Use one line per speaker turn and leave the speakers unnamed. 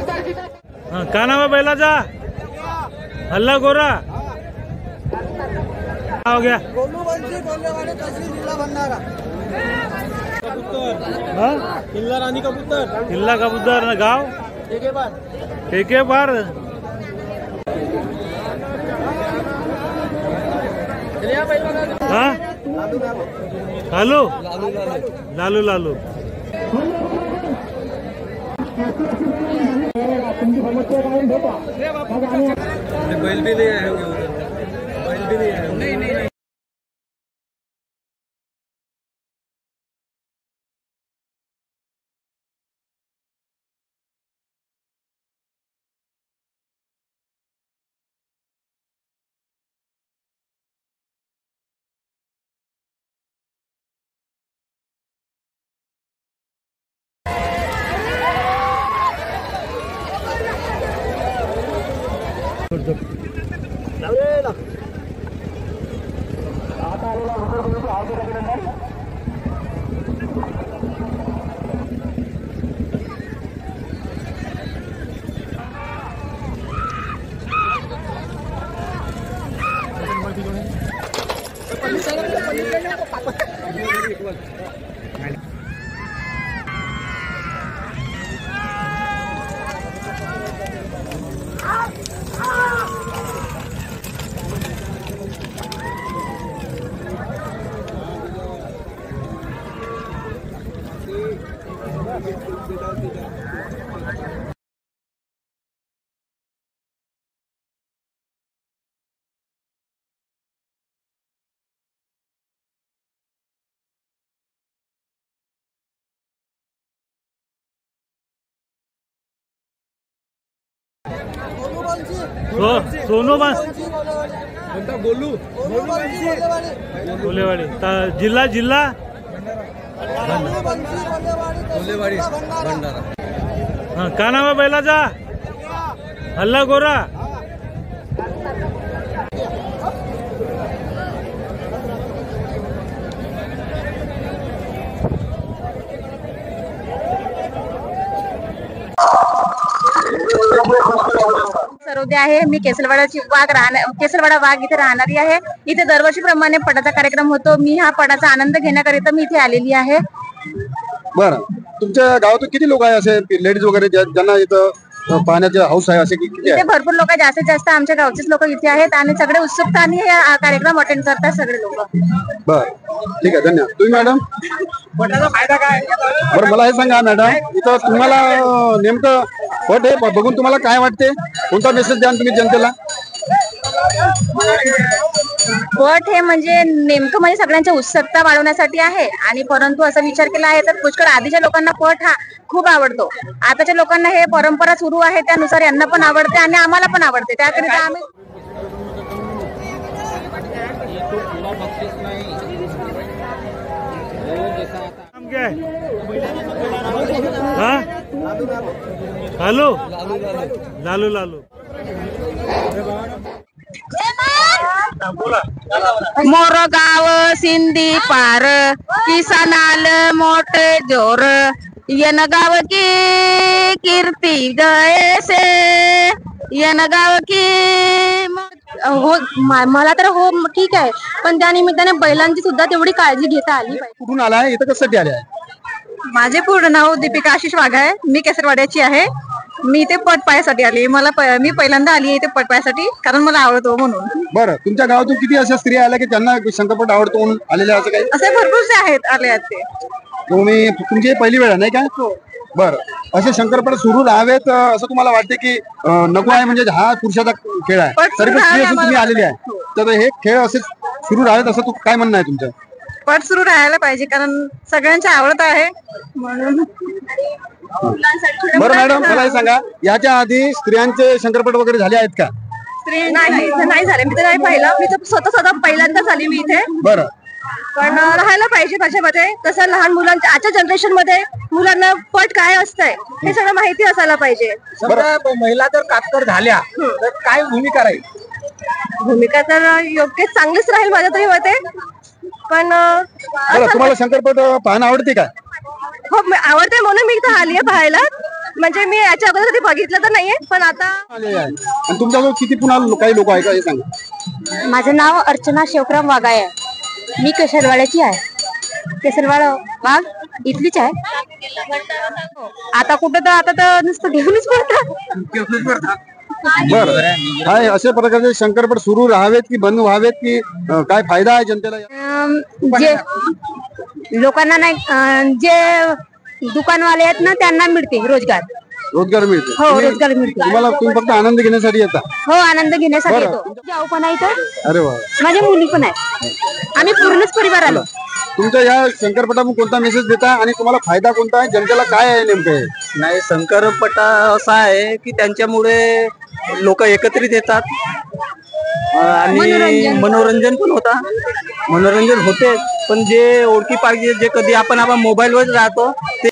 का नाम है बैलाचा? हल्ला गोरा हो गया।
गोलू बंसी गोलेवाड़े तहसील जिला भंडारा।
किल्ला रानी कबूतर। किल्ला कबूतर गाँव के बार लालू लालू लालू बैल भी नहीं है, बैल भी नहीं है। नहीं सोनू गोलू गोलेवाड़ी जिल्हा जिल्हा गोलेवाड़ी भंडारा। का नाम है बैलाचा? हल्ला गोरा
सरोदे आहे। मी केसलवाडाची केसलवाडा वाघ इथे राहणारी आहे। इथे दरवर्षीप्रमाणे पटाचा कार्यक्रम होतो। मी हा पटाचा आनंद घेण्याकरिता मी इथे आलेली आहे।
बरं, तुमच्या गावातून किती लोक आहे असे लेडीज वगैरे ज्यांना इथं पाहण्याचे हौस आहे असे किती आहे?
इथे भरपूर लोक, जास्तीत जास्त आमच्या गावचेच लोक इथे आहेत आणि सगळे उत्सुकताने हा कार्यक्रम अटेंड करतात सगळे लोक।
बरं, ठीक आहे, धन्यवाद। तुम्ही मॅडम
पटाचा फायदा काय?
बरं, मला हे सांगा मॅडम, इथं तुम्हाला नेमकं पट हे बघून तुम्हाला काय वाटते? कोणता मेसेज द्याल तुम्ही जनतेला?
पट हे म्हणजे नेमकं म्हणजे सगळ्यांची उत्सुकता वाढवण्यासाठी आहे आणि परंतु असा विचार केला आहे तर पुष्कळ आधीच्या लोकांना पट हा खूप आवडतो। आताच्या लोकांना हे परंपरा सुरू आहे त्यानुसार यांना पण आवडते आणि आम्हाला पण आवडते, त्याकरिता आम्ही
लालू लालू लालू
मोरगाव सिंधी पार किसानाल मोठे जोर यन गाव की कीर्ती जयसे यन गाव की हो मला तर हो ठीक आहे, पण त्या निमित्ताने बैलांची सुद्धा तेवढी काळजी घेता आली पाहिजे।
कुठून आलाय? इथं कशासाठी आले आहे?
माझे पूर्ण नाव दीपिका आशिष वाघ आहे। मी केसरवाड्याची आहे। मी इथे पट पायासाठी आली। मी पहिल्यांदा आली इथे पट पायासाठी कारण मला आवडतो म्हणून।
बरं, तुमच्या गावातून किती अशा स्त्रिया आल्या की त्यांना शंकरपट आवडतो म्हणून आलेल्या असं काही?
असे भरपूरसे आहेत आले आहेत ते।
तुम्ही तुमची पहिली वेळ आहे नाही का? बरं, असे शंकरपट सुरू राहावेत असं तुम्हाला वाटते की नको आहे? म्हणजे हा पुरुषाचा खेळ आहे तरी पण स्त्री असून तुम्ही आलेली आहे तर हे खेळ असे सुरू राहावेत असं काय म्हणणं आहे तुमचं?
पट सुरू राहायला पाहिजे कारण सगळ्यांची आवडत आहे म्हणून।
बरं मॅडम, मला हे सांगा, याच्या आधी स्त्रियांचे शंकरपट वगैरे झाले आहेत का?
नाही झाले, मी तर नाही पाहिलं। मी तर स्वतः पहिल्यांदाच आली मी इथे।
बरं,
पण राहायला पाहिजे त्याच्यामध्ये। तसं लहान मुलांच्या आजच्या जनरेशन मध्ये मुलांना पट काय असतंय हे सगळं माहिती असायला पाहिजे।
महिला जर कातकर झाल्या तर काय भूमिका राहील?
भूमिका तर योग्य चांगलीच राहील माझ्या तरी मते। पण
तुम्हाला शंकरपट पाहणं आवडते का?
हो आवडते म्हणून मी इथं आली आहे पाहायला। म्हणजे मी याच्या अगोदर कधी बघितलं तर नाहीये, पण आता
आलेले आहे. आणि तुमच्याजवळ किती पुन्हा काही लोक आहे का हे सांगा.
माझं नाव अर्चना शिवराम वाघाय आहे. मी केसरवाड्याची आहे. केसरवाडा वाघ इथलीच आहे. आता कुठं तर आता तर नुसतं घेऊनच पडतात.
बरं काय अशा प्रकारचे शंकरपट सुरू राहावेत की बंद व्हावेत की काय फायदा आहे जनतेला?
जे लोकांना नाही, जे दुकानवाले आहेत ना त्यांना मिळते रोजगार.
रोजगार मिळते.
हो, रोजगार मिळते.
तुम्ही फक्त आनंद घेण्यासाठी येता?
हो, आनंद घेण्यासाठी येतो. जाऊ पण आहे इथं.
अरे वा.
माझ्या मुली पण आहे. आम्ही पूर्णच परिवार आलो.
तुमच्या या शंकरपटातून कोणता मेसेज देता आणि तुम्हाला फायदा कोणता आहे? जनतेला काय आहे नेमकं हे?
नाही, शंकरपट असा आहे की त्यांच्यामुळे लोक एकत्रित येतात आणि मनोरंजन पण होता. मनोरंजन होते, पण जे ओळखी पाहिजे, जे कधी आपण मोबाईलवर राहतो ते